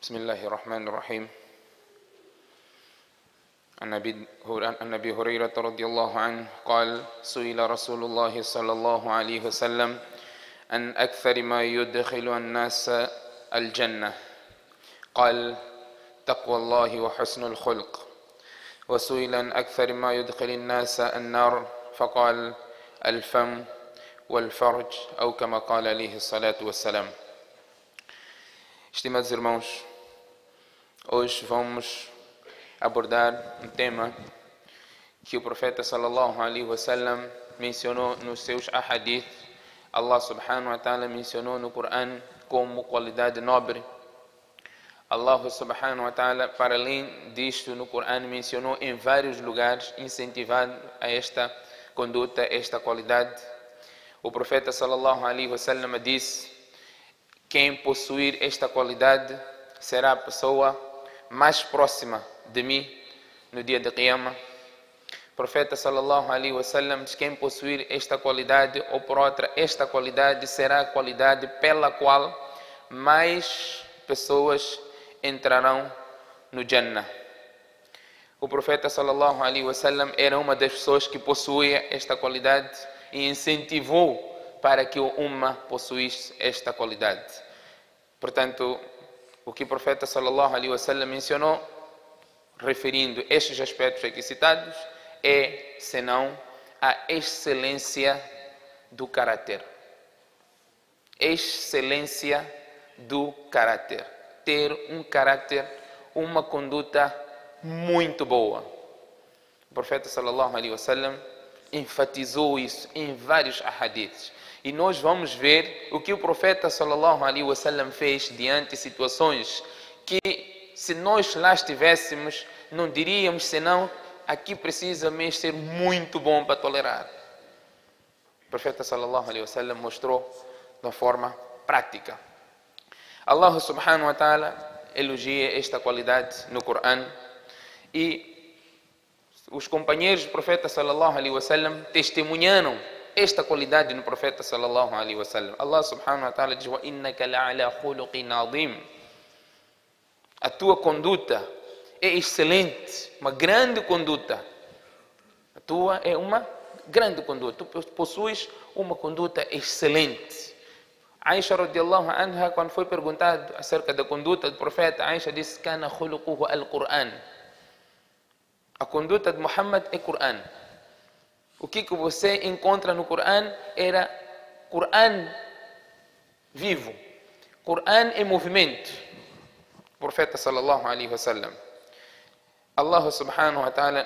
بسم الله الرحمن الرحيم. عن أبي هريرة رضي الله عنه قال: سئل رسول الله صلى الله عليه وسلم عن أكثر ما يدخل الناس الجنة، قال: تقوى الله وحسن الخلق. وسئل عن أكثر ما يدخل الناس النار، فقال: الفم والفرج، أو كما قال عليه الصلاة والسلام. Estimados irmãos, hoje vamos abordar um tema que o profeta sallallahu alaihi wasallam mencionou nos seus ahadith. Allah subhanahu wa ta'ala mencionou no Coran como qualidade nobre. Allah subhanahu wa ta'ala, para além disto, no Coran mencionou em vários lugares incentivando a esta conduta, esta qualidade. O profeta sallallahu alaihi wasallam disse: quem possuir esta qualidade será a pessoa mais próxima de mim no dia de Qiyamah. O profeta sallallahu alaihi wasallam diz: quem possuir esta qualidade, ou por outra, esta qualidade será a qualidade pela qual mais pessoas entrarão no Jannah. O profeta sallallahu alaihi wasallam era uma das pessoas que possuía esta qualidade e incentivou para que o Ummah possuísse esta qualidade. Portanto, o que o profeta sallallahu alaihi wasallam mencionou, referindo estes aspectos aqui citados, é senão a excelência do caráter. Excelência do caráter. Ter um caráter, uma conduta muito boa. O profeta sallallahu alaihi wasallam enfatizou isso em vários ahadiths. E nós vamos ver o que o profeta sallallahu alaihi wasallam fez diante de situações que, se nós lá estivéssemos, não diríamos senão: aqui precisa mesmo ser muito bom para tolerar. O profeta sallallahu alaihi wasallam mostrou de uma forma prática. Allah subhanahu wa ta'ala elogia esta qualidade no Coran, e os companheiros do profeta sallallahu alaihi wasallam testemunharam esta qualidade no profeta sallallahu alaihi wasallam. Allah subhanahu wa ta'ala diz: wa innaka la'ala khuluqin azim. A tua conduta é excelente, uma grande conduta. A tua é uma grande conduta. Tu possuis uma conduta excelente. Aisha radiallahu anha, quando foi perguntado acerca da conduta do profeta, Aisha disse: kana khuluquhu al-Qur'an. A conduta de Muhammad é Qur'an. O que você encontra no Coran era Coran vivo, Coran em movimento. O profeta sallallahu alaihi wasallam. Allah subhanahu wa ta'ala,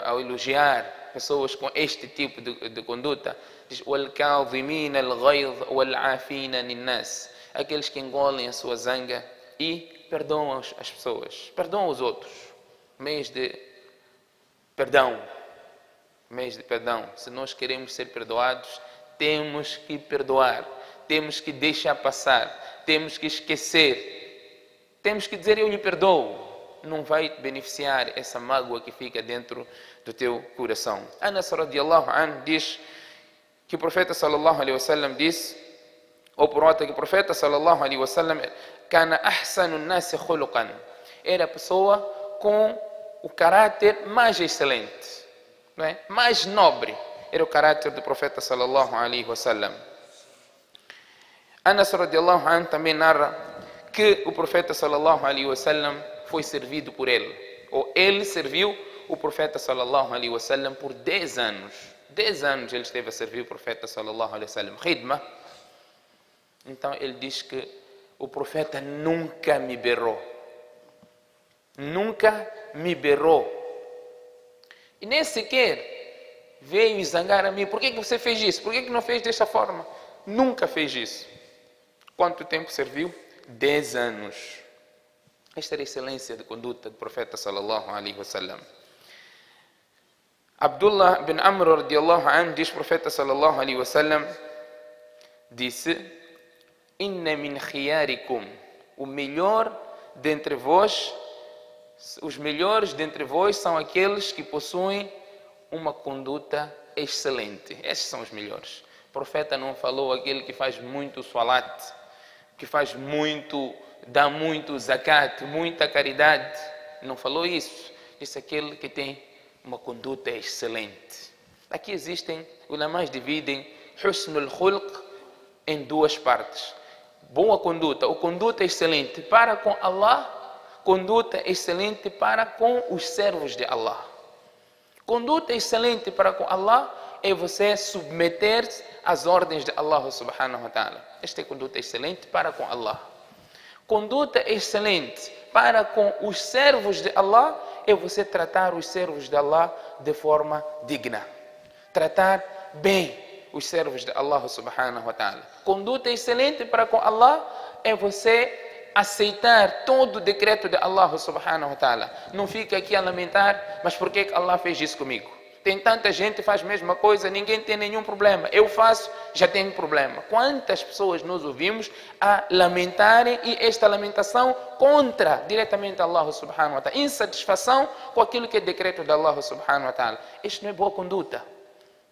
ao elogiar pessoas com este tipo de conduta, diz: وَالْكَاظِمِينَ الْغَيْظَ وَالْعَافِينَ لِلنَّاسِ. Aqueles que engolem a sua zanga e perdoam as pessoas, perdoam os outros. Mês de perdão. Mês de perdão. Se nós queremos ser perdoados, temos que perdoar, temos que deixar passar, temos que esquecer, temos que dizer: eu lhe perdoo. Não vai beneficiar essa mágoa que fica dentro do teu coração. Anas radiallahu anhu diz que o profeta sallallahu alaihi wasallam disse, ou por outra, que o profeta sallallahu alaihi wasallam kana ahsanu nasi khuluqan, era a pessoa com o caráter mais excelente. Não é? Mais nobre era o caráter do profeta sallallahu alaihi wasallam. Anas radiallahu anhu também narra que o profeta sallallahu alaihi wasallam foi servido por ele, ou ele serviu o profeta sallallahu alaihi wasallam por 10 anos. 10 anos ele esteve a servir o profeta sallallahu alaihi wasallam, khidma. Então ele diz que o profeta nunca me berrou. Nunca me berrou. E nem sequer veio zangar a mim: por que você fez isso? Por que não fez desta forma? Nunca fez isso. Quanto tempo serviu? 10 anos. Esta era a excelência de conduta do profeta sallallahu alaihi wasallam. Abdullah bin Amr radiallahu anhu diz: o profeta sallallahu alaihi wasallam disse: inna min khiyarikum, o melhor dentre vós, os melhores dentre vós são aqueles que possuem uma conduta excelente. Esses são os melhores. O profeta não falou aquele que faz muito salat, que faz muito dá muito zakat, muita caridade. Não falou isso. Disse aquele que tem uma conduta excelente. Aqui existem, os ulamás dividem husnul khulq em duas partes. Boa conduta, ou conduta excelente para com Allah, conduta excelente para com os servos de Allah. Conduta excelente para com Allah é você submeter-se às ordens de Allah subhanahu wa ta'ala. Esta é conduta excelente para com Allah. Conduta excelente para com os servos de Allah é você tratar os servos de Allah de forma digna. Tratar bem os servos de Allah subhanahu wa ta'ala. Conduta excelente para com Allah é você aceitar todo o decreto de Allah subhanahu wa ta'ala. Não fica aqui a lamentar, mas por que Allah fez isso comigo? Tem tanta gente que faz a mesma coisa, ninguém tem nenhum problema. Eu faço, já tenho problema. Quantas pessoas nós ouvimos a lamentarem e esta lamentação contra diretamente Allah subhanahu wa ta'ala. Insatisfação com aquilo que é decreto de Allah subhanahu wa ta'ala. Isto não é boa conduta.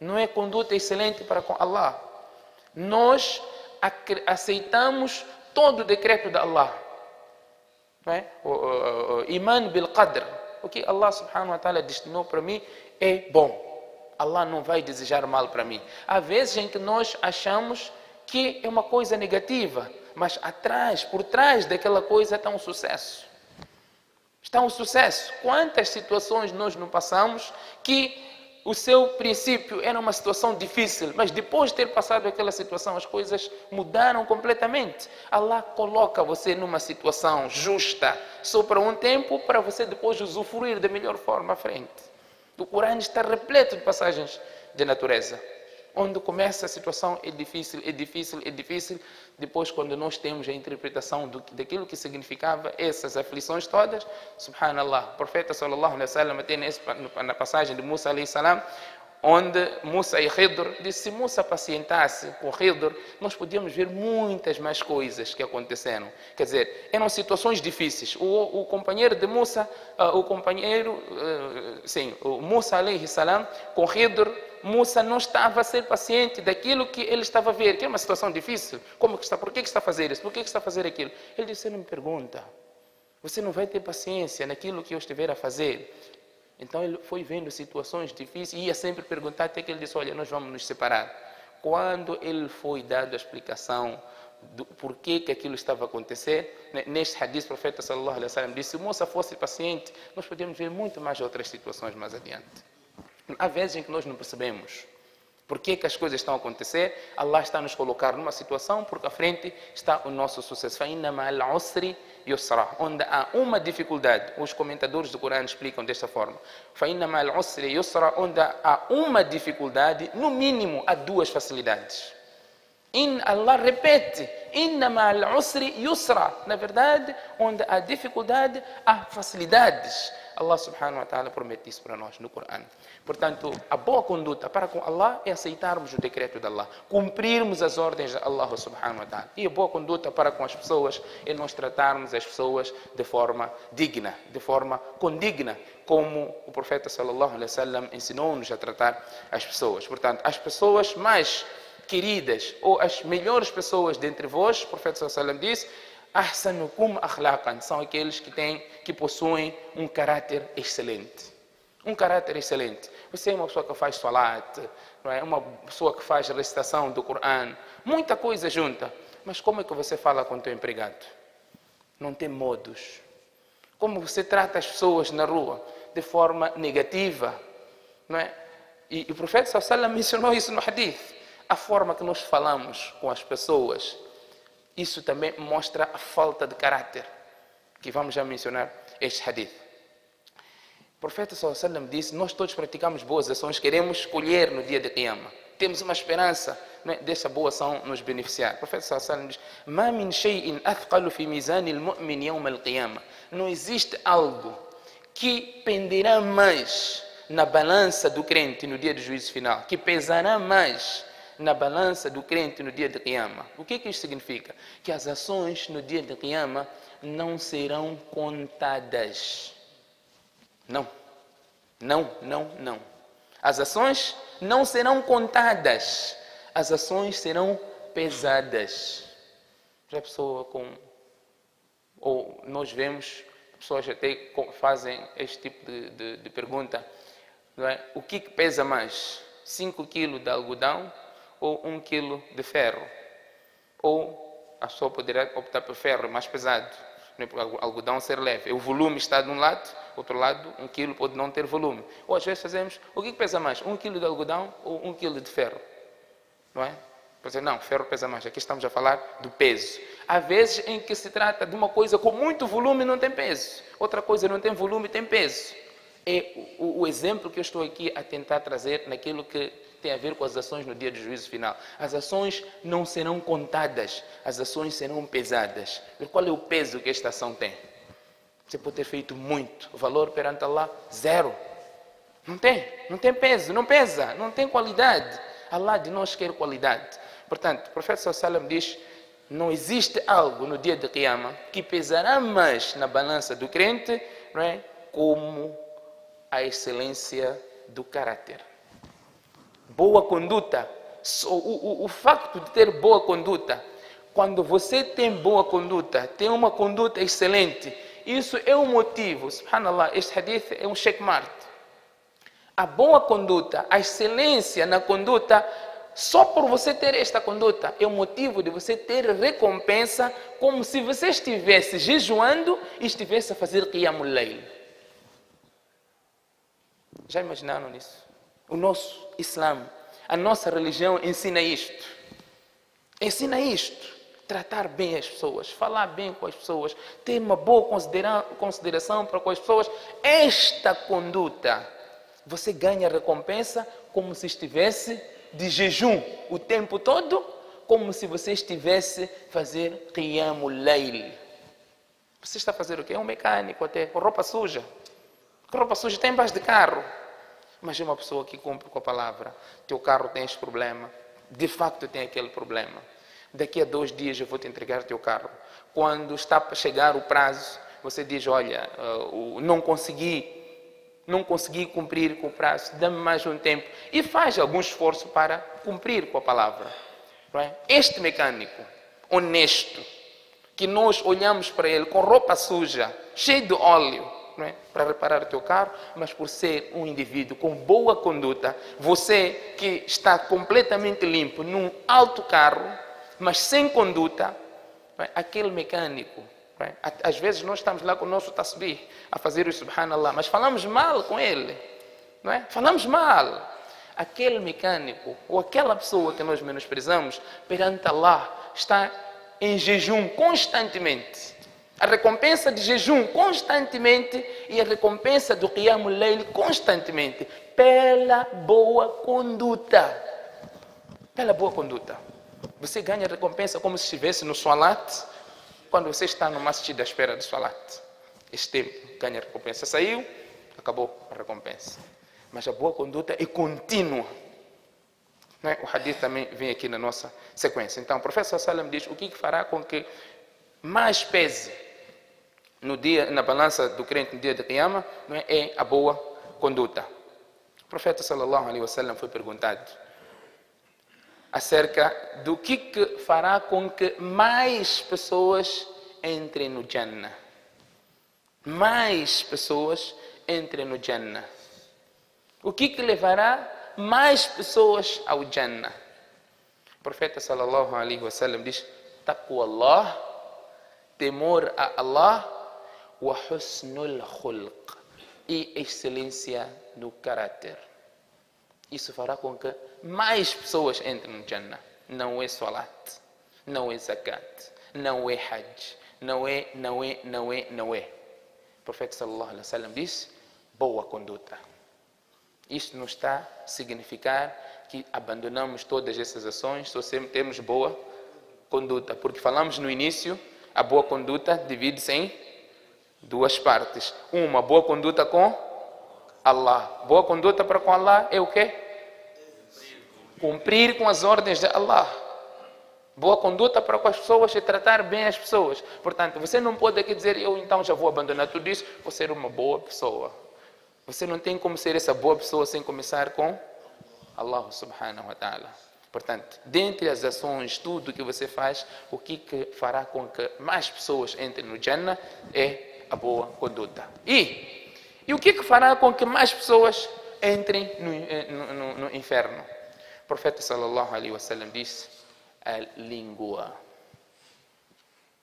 Não é conduta excelente para com Allah. Nós aceitamos todo o decreto de Allah. Não é? O iman bil qadr. O que Allah subhanahu wa ta'ala destinou para mim é bom. Allah não vai desejar mal para mim. Há vezes em que nós achamos que é uma coisa negativa, mas por trás daquela coisa está um sucesso. Está um sucesso. Quantas situações nós não passamos que o seu princípio era uma situação difícil, mas depois de ter passado aquela situação, as coisas mudaram completamente. Allah coloca você numa situação justa, só para um tempo, para você depois usufruir da melhor forma à frente. O Corão está repleto de passagens de natureza, onde começa a situação é difícil, depois quando nós temos a interpretação daquilo que significava essas aflições todas, subhanallah, o profeta sallallahu alaihi wasallam tem na passagem de Musa alaihi salam, onde Musa e Khidr, disse, se Musa pacientasse com Khidr, nós podíamos ver muitas mais coisas que aconteceram. Quer dizer, eram situações difíceis. O companheiro de Musa, o Musa alaihi salam, com Khidr, Musa não estava a ser paciente daquilo que ele estava a ver, que é uma situação difícil. Por que está a fazer isso? Por que está a fazer aquilo? Ele disse, você não me pergunta. Você não vai ter paciência naquilo que eu estiver a fazer. Então ele foi vendo situações difíceis e ia sempre perguntar até que ele disse, olha, nós vamos nos separar. Quando ele foi dado a explicação do porquê que aquilo estava a acontecer, neste hadith o profeta sallallahu alaihi wasallam disse, se Musa fosse paciente, nós podíamos ver muito mais outras situações mais adiante. Há vezes em que nós não percebemos por que as coisas estão a acontecer. Allah está a nos colocar numa situação porque à frente está o nosso sucesso. فَإِنَّ مَعَ الْعُسْرِ يُسْرًا. Onde há uma dificuldade, os comentadores do Corão explicam desta forma. فَإِنَّ مَعَ الْعُسْرِ يُسْرًا. Onde há uma dificuldade, no mínimo há duas facilidades. Allah repete, inna ma'al usri yusra. Na verdade, onde há dificuldade, há facilidades. Allah subhanahu wa ta'ala promete isso para nós no Corão. Portanto, a boa conduta para com Allah é aceitarmos o decreto de Allah, cumprirmos as ordens de Allah subhanahu wa ta'ala. E a boa conduta para com as pessoas é nós tratarmos as pessoas de forma digna, de forma condigna, como o profeta sallallahu alaihi wasallam ensinou-nos a tratar as pessoas. Portanto, as pessoas mais queridas ou as melhores pessoas dentre vós, o profeta sallallahu alaihi wasallam diz, ahsanukum akhlaqan, são aqueles que possuem um caráter excelente. Um caráter excelente. Você é uma pessoa que faz salat, não é? Uma pessoa que faz recitação do Corão, muita coisa junta. Mas como é que você fala com o teu empregado? Não tem modos. Como você trata as pessoas na rua? De forma negativa, não é? E o profeta sallallahu alaihi wasallam mencionou isso no hadith. A forma que nós falamos com as pessoas, isso também mostra a falta de caráter, que vamos já mencionar este hadith. O profeta sallallahu alaihi wasallam disse, nós todos praticamos boas ações, queremos colher no dia de Qiyamah. Temos uma esperança, né, dessa boa ação nos beneficiar. O profeta sallallahu alaihi wasallam diz, "Ma min shay'in athqalu fi mizan al-mu'min yawm al-qiyamah." Não existe algo que penderá mais na balança do crente no dia do juízo final, que pesará mais na balança do crente no dia de Qiyamah. O que isso significa? Que as ações no dia de Qiyamah não serão contadas. Não. As ações não serão contadas. As ações serão pesadas. Já a pessoa com Ou nós vemos, pessoas até fazem este tipo de pergunta, não é? O que pesa mais? 5 quilos de algodão ou 1 quilo de ferro? Ou a pessoa poderá optar por ferro, mais pesado, não é? Porque o algodão ser leve. O volume está de um lado, outro lado, 1 quilo pode não ter volume. Ou às vezes fazemos, o que pesa mais? 1 quilo de algodão ou 1 quilo de ferro? Não é? Por dizer, não, ferro pesa mais. Aqui estamos a falar do peso. Há vezes em que se trata de uma coisa com muito volume e não tem peso. Outra coisa não tem volume e tem peso. É o exemplo que eu estou aqui a tentar trazer naquilo que tem a ver com as ações no dia do juízo final. As ações não serão contadas, as ações serão pesadas. E qual é o peso que esta ação tem? Você pode ter feito muito. O valor perante Allah, 0. Não tem peso, não pesa, não tem qualidade. Allah de nós quer qualidade. Portanto, o profeta sallallahu alaihi wasallam diz, não existe algo no dia de Qiyamah que pesará mais na balança do crente, não é? Como a excelência do caráter. Boa conduta. O facto de ter boa conduta, quando você tem boa conduta, tem uma conduta excelente, isso é um motivo, subhanallah, este hadith é um checkmate. A boa conduta, a excelência na conduta, só por você ter esta conduta, é o motivo de você ter recompensa, como se você estivesse jejuando e estivesse a fazer qiyamul layl. Já imaginaram nisso? O nosso Islã, a nossa religião ensina isto. Ensina isto. Tratar bem as pessoas, falar bem com as pessoas, ter uma boa consideração para com as pessoas. Esta conduta, você ganha recompensa como se estivesse de jejum o tempo todo, como se você estivesse a fazer qiyamul layl. Você está a fazer o quê? É um mecânico até, com roupa suja. Com roupa suja tem embaixo de carro. Mas é uma pessoa que cumpre com a palavra. Teu carro tem este problema. De facto tem aquele problema. Daqui a 2 dias eu vou te entregar teu carro. Quando está para chegar o prazo, você diz, olha, não consegui cumprir com o prazo, dá-me mais um tempo. E faz algum esforço para cumprir com a palavra. Não é? Este mecânico honesto, que nós olhamos para ele com roupa suja, cheio de óleo, não é? Para reparar o teu carro, mas por ser um indivíduo com boa conduta, você que está completamente limpo num alto carro, mas sem conduta, não é? Aquele mecânico, não é? Às vezes nós estamos lá com o nosso tasbih a fazer o subhanallah, mas falamos mal com ele, não é? Falamos mal. Aquele mecânico ou aquela pessoa que nós menosprezamos perante Allah está em jejum constantemente. A recompensa de jejum constantemente e a recompensa do qiyamul layl constantemente pela boa conduta. Pela boa conduta. Você ganha recompensa como se estivesse no salat, quando você está no masjid à espera do salat. Este tempo ganha recompensa. Saiu, acabou a recompensa. Mas a boa conduta é contínua. Não é? O hadith também vem aqui na nossa sequência. Então, o profeta sallallahu alaihi wasallam diz o que fará com que mais pese na balança do crente no dia de Qiyamah, não é a boa conduta. O profeta sallallahu alaihi wasallam foi perguntado acerca do que fará com que mais pessoas entrem no Jannah. Mais pessoas entrem no Jannah. O que levará mais pessoas ao Jannah? O profeta sallallahu alaihi wasallam diz: taqwa Allah, temor a Allah, wa husnul khulq, e excelência no caráter. Isso fará com que mais pessoas entrem no Jannah. Não é salat, não é zakat, não é hajj, não é. O profeta sallallahu alaihi wasallam diz: boa conduta. Isto não está a significar que abandonamos todas essas ações, só sempre temos boa conduta. Porque falamos no início, a boa conduta divide-se em 2 partes. Uma, boa conduta com Allah. Boa conduta para com Allah é o quê? Cumprir com as ordens de Allah. Boa conduta para com as pessoas é tratar bem as pessoas. Portanto, você não pode aqui dizer, eu então já vou abandonar tudo isso, vou ser uma boa pessoa. Você não tem como ser essa boa pessoa sem começar com Allah subhanahu wa ta'ala. Portanto, dentre as ações, tudo que você faz, o que fará com que mais pessoas entrem no Jannah é a boa conduta. E o que fará com que mais pessoas entrem no inferno? O profeta sallallahu alaihi wasallam disse: a língua,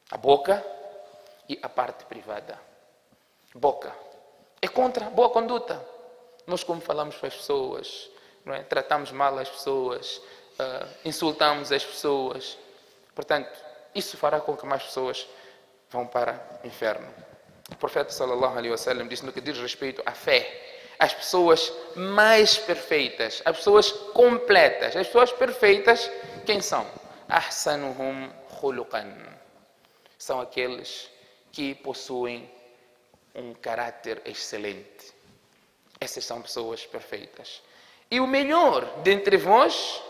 a boca e a parte privada. Boca é contra a boa conduta. Nós, como falamos para as pessoas, não é? Tratamos mal as pessoas, insultamos as pessoas. Portanto, isso fará com que mais pessoas vão para o inferno. O profeta sallallahu alaihi wasallam disse, no que diz respeito à fé, as pessoas mais perfeitas, as pessoas completas, as pessoas perfeitas, quem são? Ahsanuhum khuluqan. São aqueles que possuem um caráter excelente. Essas são pessoas perfeitas. E o melhor dentre vós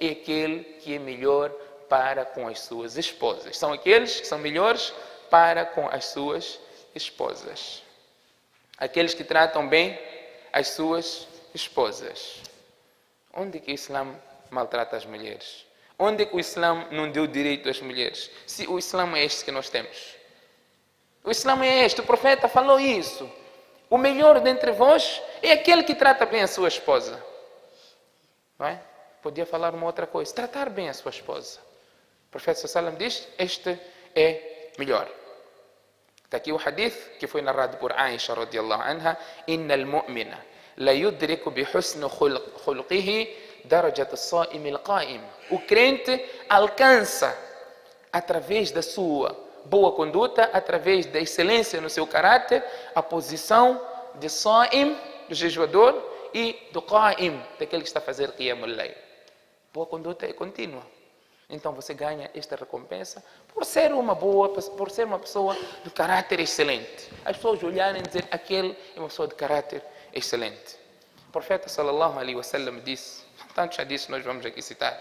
é aquele que é melhor para com as suas esposas. São aqueles que são melhores para com as suas esposas. Aqueles que tratam bem as suas esposas. Onde que o Islã maltrata as mulheres? Onde que o Islã não deu direito às mulheres? Se o Islã é este que nós temos. O Islã é este, o profeta falou isso. O melhor dentre vós é aquele que trata bem a sua esposa. Não é? Podia falar uma outra coisa. Tratar bem a sua esposa. O profeta sallallahu alaihi wasallam diz, este é melhor. Está aqui o hadith que foi narrado por Aisha radiallahu anha. Inna al-mu'mina la yudriku bi husni khulqihi darajat as-sa'im al-qa'im. O crente alcança, através da sua boa conduta, através da excelência no seu caráter, a posição de Sa'im, do jejuador, e do Qa'im, daquele que está a fazer Qiyamul Layl. Boa conduta é contínua. Então você ganha esta recompensa por ser uma pessoa de caráter excelente. As pessoas olharem e dizer, aquele é uma pessoa de caráter excelente. O profeta sallallahu alaihi wasallam disse, tantos hadiths nós vamos aqui citar,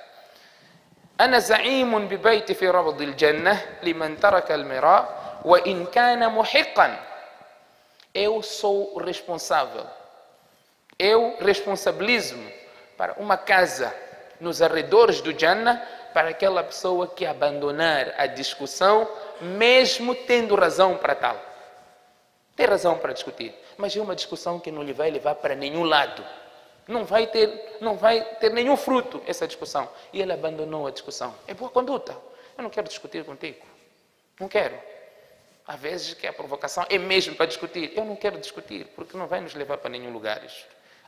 أنا زعيم ببيت في ربض الجنة لمن ترك المراء وإن كان محقا. Eu sou o responsável. Eu responsabilizo-me para uma casa nos arredores do Jannah para aquela pessoa que abandonar a discussão, mesmo tendo razão para tal. Tem razão para discutir, mas é uma discussão que não lhe vai levar para nenhum lado. Não vai ter nenhum fruto essa discussão. E ele abandonou a discussão. É boa conduta. Eu não quero discutir contigo. Não quero. Às vezes que a provocação é mesmo para discutir. Eu não quero discutir, porque não vai nos levar para nenhum lugar.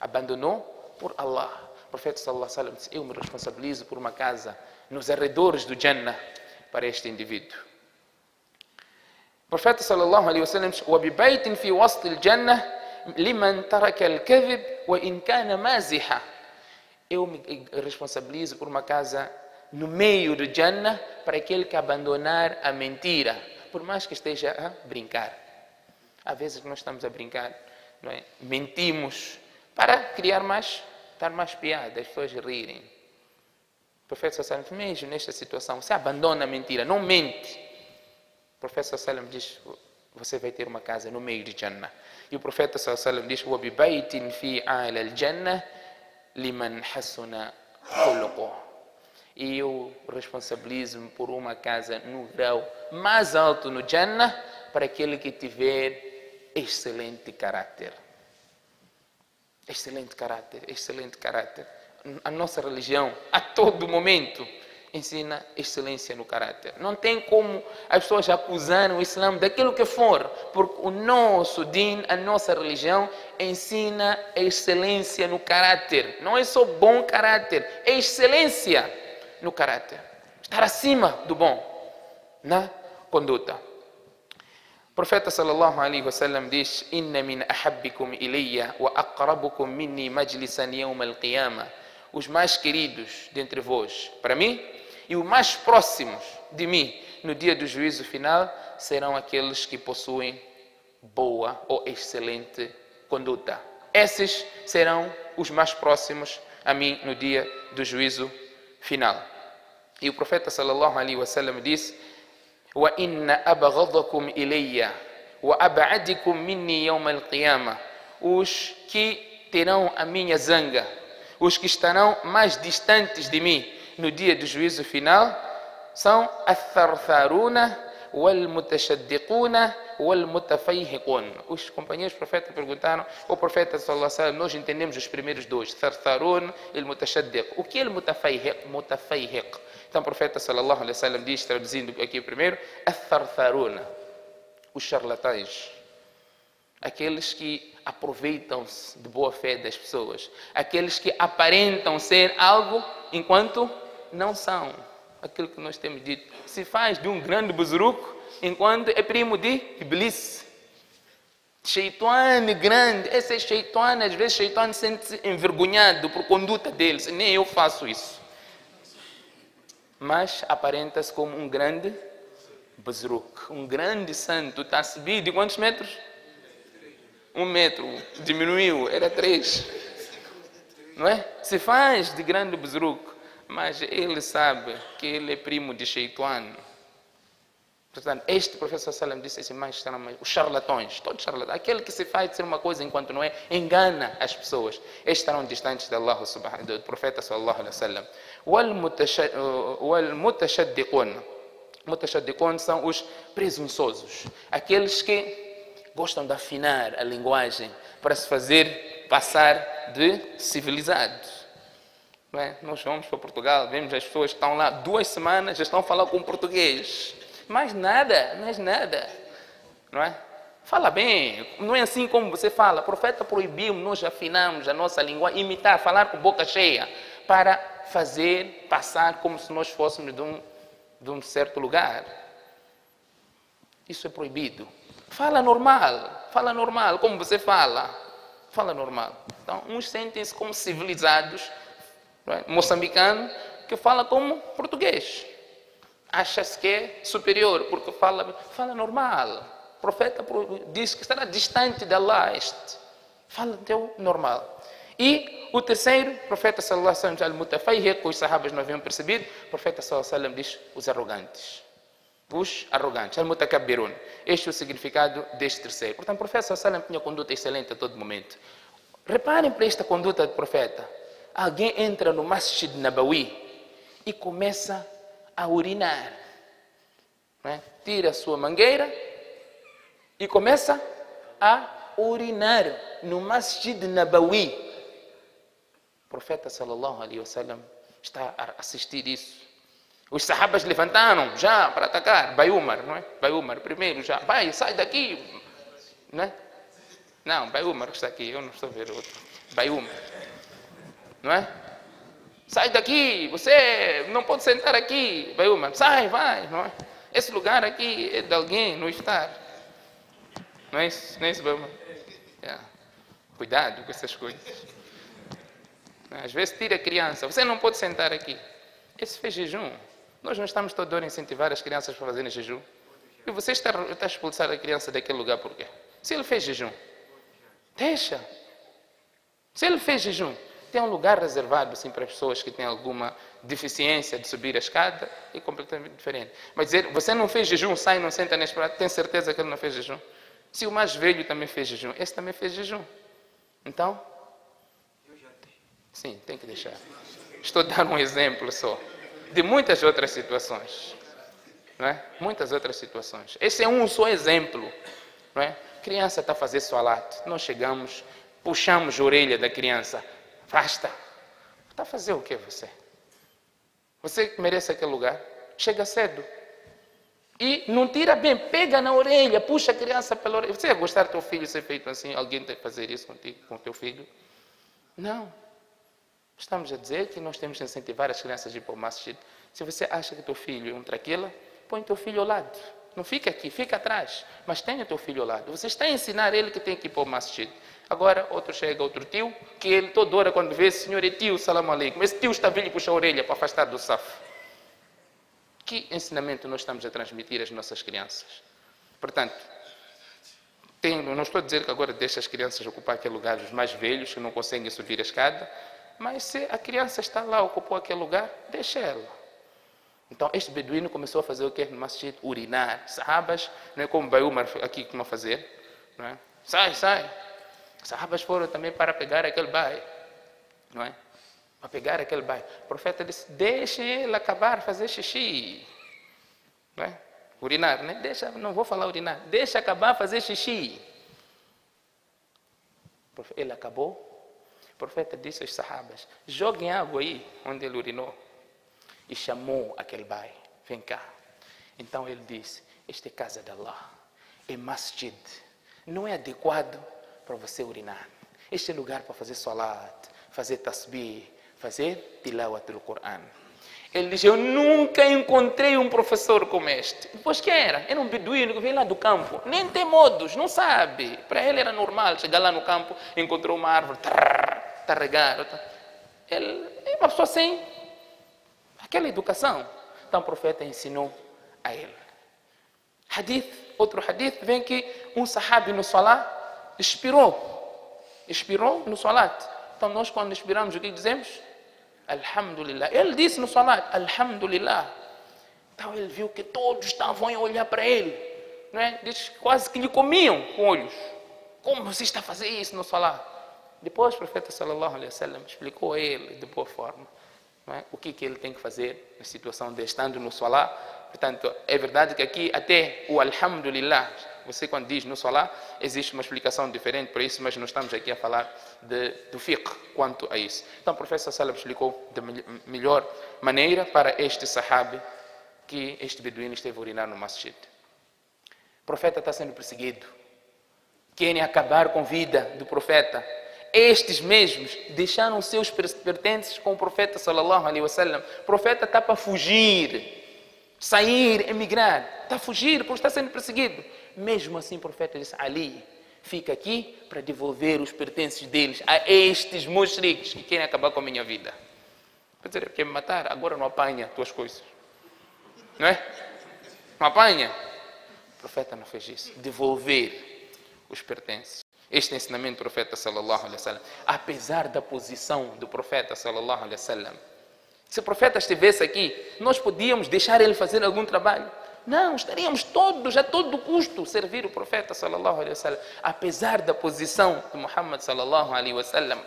Abandonou por Allah. O profeta sallallahu alaihi wasallam disse, eu me responsabilizo por uma casa nos arredores do Jannah para este indivíduo. O profeta sallallahu alaihi wasallam disse, وَبِبَيْتٍ فِي وَسْطِ الْجَنَّةِ liman taraka al-kadhib wa in kana maziha. Eu me responsabilizo por uma casa no meio do Jannah para aquele que abandonar a mentira, por mais que esteja a brincar. Às vezes nós estamos a brincar, não é? Mentimos para dar mais piada, as pessoas rirem. O profeta sallallahu alaihi wasallam, mesmo nesta situação, você abandona a mentira, não mente. O profeta sallallahu alaihi wasallam diz, você vai ter uma casa no meio de Jannah. E o profeta sallallahu alaihi wasallam diz, وَبِبَيْتٍ فِي أَعْلَى الْجَنَّةِ لِمَنْ حَسُنَ خُلُقُهُ. E eu responsabilizo-me por uma casa no grau mais alto no Jannah para aquele que tiver excelente caráter. Excelente caráter, excelente caráter. A nossa religião, a todo momento, ensina excelência no caráter. Não tem como as pessoas acusarem o Islã daquilo que for, porque o nosso din, a nossa religião, ensina excelência no caráter. Não é só bom caráter, é excelência no caráter. Estar acima do bom na conduta. O profeta sallallahu alaihi wasallam diz, inna min ahabbikum ilayya wa aqrabukum minni majlisan yawm al-qiyamah. Os mais queridos dentre vós, para mim, e os mais próximos de mim no dia do juízo final serão aqueles que possuem boa ou excelente conduta. Esses serão os mais próximos a mim no dia do juízo final. E o profeta sallallahu alaihi wasallam disse, wa inna abghadakum ilayya wa ab'adikum minni yawm al-qiyamah. Os que terão a minha zanga, Os que estarão mais distantes de mim no dia do juízo final são athartharuna wal-mutashaddiquna wal-mutafayhiqun. Os companheiros do profeta perguntaram ao profeta sallallahu alaihi wasallam, nós entendemos os primeiros dois, thartharun e mutashaddiq. O que é mutafayhiq? Então o profeta sallallahu alaihi wasallam diz, traduzindo aqui primeiro, athartharuna, os charlatães, aqueles que aproveitam-se de boa fé das pessoas, aqueles que aparentam ser algo enquanto não são. Aquilo que nós temos dito, se faz de um grande buzuruco enquanto é primo de Iblis. Sheitane grande, esse é sheitane, às vezes sheitane sente-se envergonhado por conduta deles, nem eu faço isso. Mas aparenta-se como um grande buzuruco, um grande santo, está a subir de quantos metros? 1 metro, diminuiu, era 3. Não é? Se faz de grande buzuruco, mas ele sabe que ele é primo de Sheitano. Portanto, este professor Salam disse assim, mais os charlatões, todos charlatões, aquele que se faz de ser uma coisa enquanto não é, engana as pessoas. Estes estarão distantes de Allah, do profeta sallallahu alaihi wasallam. Wal-mutashaddiqun. Mutashaddiqun são os presunçosos, aqueles que gostam de afinar a linguagem para se fazer passar de civilizados. Não é? Nós vamos para Portugal, vemos as pessoas que estão lá 2 semanas, já estão a falar com português. Mais nada. Não é? Fala bem, não é assim como você fala. O profeta proibiu, nós afinamos a nossa linguagem, imitar, falar com boca cheia, para fazer passar como se nós fôssemos de um certo lugar. Isso é proibido. Fala normal, como você fala. Fala normal. Então, uns sentem-se como civilizados, moçambicano que fala como português, acha-se que é superior porque fala normal. O profeta diz que estará distante de Allah, fala teu normal. E o terceiro, o profeta sallallahu alaihi wasallam, al-mutafayhiq, que os sahabas não haviam percebido, o profeta sallallahu alaihi wasallam diz os arrogantes, al-mutakabbirun. Este é o significado deste terceiro. Portanto, o profeta sallallahu alaihi wasallam tinha conduta excelente a todo momento. Reparem para esta conduta do profeta. Alguém entra no Masjid Nabawi e começa a urinar. Né? Tira a sua mangueira e começa a urinar no Masjid Nabawi. O profeta sallallahu alaihi wasallam está a assistir isso. Os sahabas levantaram já para atacar. Bai Umar, não é? Bai Umar primeiro já. Vai, sai daqui. Né? Não, Bai Umar está aqui. Eu não estou a ver outro. Bai Umar. Não é? Sai daqui, você não pode sentar aqui. Bai Umar, sai, vai. Não é? Esse lugar aqui é de alguém, não está. Não é isso? Não é isso, Bai Umar? Yeah. Cuidado com essas coisas. Às vezes tira a criança, você não pode sentar aqui. Esse fez jejum. Nós não estamos todos a incentivar as crianças para fazerem jejum. E você está a expulsar a criança daquele lugar por quê? Se ele fez jejum, deixa. Se ele fez jejum, tem um lugar reservado assim, para as pessoas que têm alguma deficiência de subir a escada, é completamente diferente. Mas dizer, você não fez jejum, sai e não senta neste prato, tem certeza que ele não fez jejum? Se o mais velho também fez jejum, esse também fez jejum. Então, sim, tem que deixar. Estou dando um exemplo só de muitas outras situações. Não é? Muitas outras situações. Esse é um só exemplo. Não é? A criança está a fazer salat, nós chegamos, puxamos a orelha da criança. Basta. Está a fazer o que você? Você merece aquele lugar? Chega cedo. E não tira bem, pega na orelha, puxa a criança pela orelha. Você ia gostar do teu filho ser feito assim? Alguém tem que fazer isso contigo, com o teu filho? Não. Estamos a dizer que nós temos que incentivar as crianças a ir para o masjid. Se você acha que teu filho é um traquila, põe teu filho ao lado. Não fica aqui, fica atrás. Mas tenha teu filho ao lado. Você está a ensinar ele que tem que ir para o masjid. Agora, outro tio, que ele toda hora quando vê, senhor é tio, salam aleikum. Esse tio está vindo e puxa a orelha para afastar do saf. Que ensinamento nós estamos a transmitir às nossas crianças? Portanto, não estou a dizer que agora deixa as crianças ocupar aquele lugar, os mais velhos que não conseguem subir a escada, mas se a criança está lá, ocupou aquele lugar, deixa ela. Então, este beduíno começou a fazer o que no masjid? Urinar. Sahabas, não é como Bai Umar aqui como a fazer, não é? Sai. Sahabas foram também para pegar aquele bai, não é? para pegar aquele bairro. O profeta disse, deixem ele acabar fazer xixi. Não é? Urinar, né? Deixa, não vou falar urinar. Deixa acabar fazer xixi. Ele acabou. O profeta disse aos sahabas, joguem água aí, onde ele urinou. E chamou aquele bairro. Vem cá. Então ele disse, esta é casa de Allah. É masjid. Não é adequado para você urinar. Este é lugar para fazer salat, fazer tasbih, fazer tilawat do Coran. Ele diz, eu nunca encontrei um professor como este. Depois quem era? Era um beduíno que veio lá do campo. Nem tem modos, não sabe. Para ele era normal chegar lá no campo, encontrou uma árvore, está a regar. Ele é uma pessoa sem aquela educação. Então o profeta ensinou a ele. Outro hadith, vem que um sahabi no salat expirou no salat. Então nós quando expiramos, o que dizemos? Alhamdulillah. Ele disse no salat, Alhamdulillah. Então ele viu que todos estavam a olhar para ele. Não é? Diz, quase que lhe comiam com olhos. Como você está a fazer isso no salat? Depois o profeta sallallahu alaihi wasallam explicou a ele de boa forma, não é? O que ele tem que fazer na situação de estando no salat. Portanto, é verdade que aqui até o Alhamdulillah, você quando diz no salat, existe uma explicação diferente para isso, mas nós estamos aqui a falar do fiqh quanto a isso. Então o professor Sallam explicou de melhor maneira para este sahabi que este beduíno esteve a urinar no masjid. O profeta está sendo perseguido. Querem acabar com a vida do profeta. Estes mesmos deixaram seus pertences com o profeta sallallahu alaihi wasallam. O profeta está para fugir, sair, emigrar. Está a fugir porque está sendo perseguido. Mesmo assim o profeta disse, Ali, fica aqui para devolver os pertences deles a estes mushriks que querem acabar com a minha vida. Quer dizer, quer me matar? Agora não apanha as tuas coisas. Não é? Não apanha? O profeta não fez isso. Devolver os pertences. Este ensinamento do profeta sallallahu alaihi wasallam, apesar da posição do profeta sallallahu alaihi wasallam, se o profeta estivesse aqui, nós podíamos deixar ele fazer algum trabalho? Não, estaríamos todos, a todo custo, servir o profeta sallallahu alaihi wasallam. Apesar da posição de Muhammad sallallahu alaihi wasallam,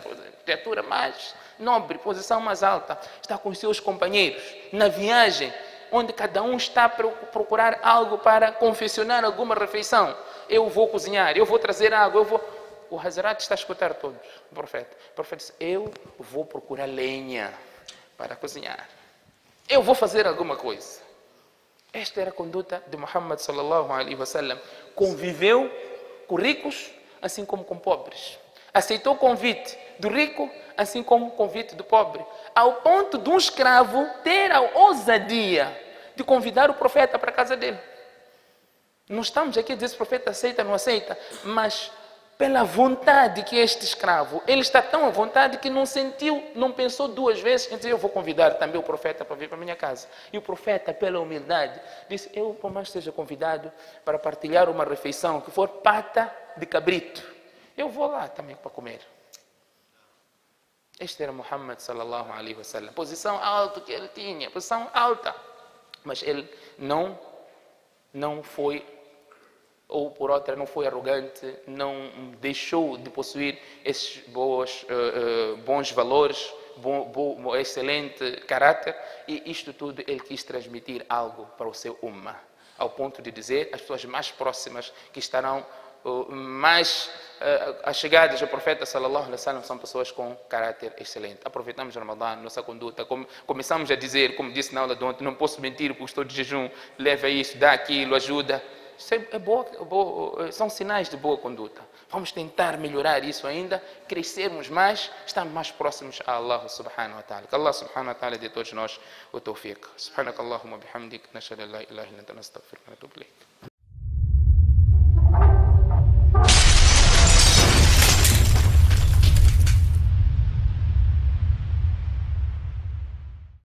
criatura mais nobre, posição mais alta, está com seus companheiros na viagem, onde cada um está a procurar algo para confeccionar alguma refeição. Eu vou cozinhar, eu vou trazer água, eu vou... O Hazrat está a escutar todos, o profeta. O profeta disse, eu vou procurar lenha para cozinhar. Eu vou fazer alguma coisa. Esta era a conduta de Muhammad sallallahu alaihi wasallam. Conviveu com ricos, assim como com pobres. Aceitou o convite do rico, assim como o convite do pobre. Ao ponto de um escravo ter a ousadia de convidar o profeta para a casa dele. Não estamos aqui a dizer se o profeta aceita ou não aceita, mas pela vontade que este escravo, ele está tão à vontade que não sentiu, não pensou duas vezes em dizer, eu vou convidar também o profeta para vir para a minha casa. E o profeta, pela humildade, disse, eu por mais seja convidado para partilhar uma refeição que for pata de cabrito, eu vou lá também para comer. Este era Muhammad sallallahu alaihi wasallam. Posição alta que ele tinha, posição alta. Mas ele não foi, ou por outra, não foi arrogante, não deixou de possuir esses bons valores, excelente caráter, e isto tudo ele quis transmitir algo para o seu ummah, ao ponto de dizer as pessoas mais próximas que estarão mais achegadas ao profeta sallallahu alaihi wasallam são pessoas com caráter excelente. Aproveitamos o Ramadã, nossa conduta, começamos a dizer, como disse na aula de ontem, não posso mentir porque estou de jejum, leva isso, dá aquilo, ajuda. Isso são sinais de boa conduta. Vamos tentar melhorar isso ainda, crescermos mais, estarmos mais próximos a Allah subhanahu wa ta'ala. Que Allah subhanahu wa ta'ala dê a todos nós o tawfiq. Subhanakallahumma bihamdik, nashhadu an la ilaha illa anta, nastaghfiruka wa natubu ilayk.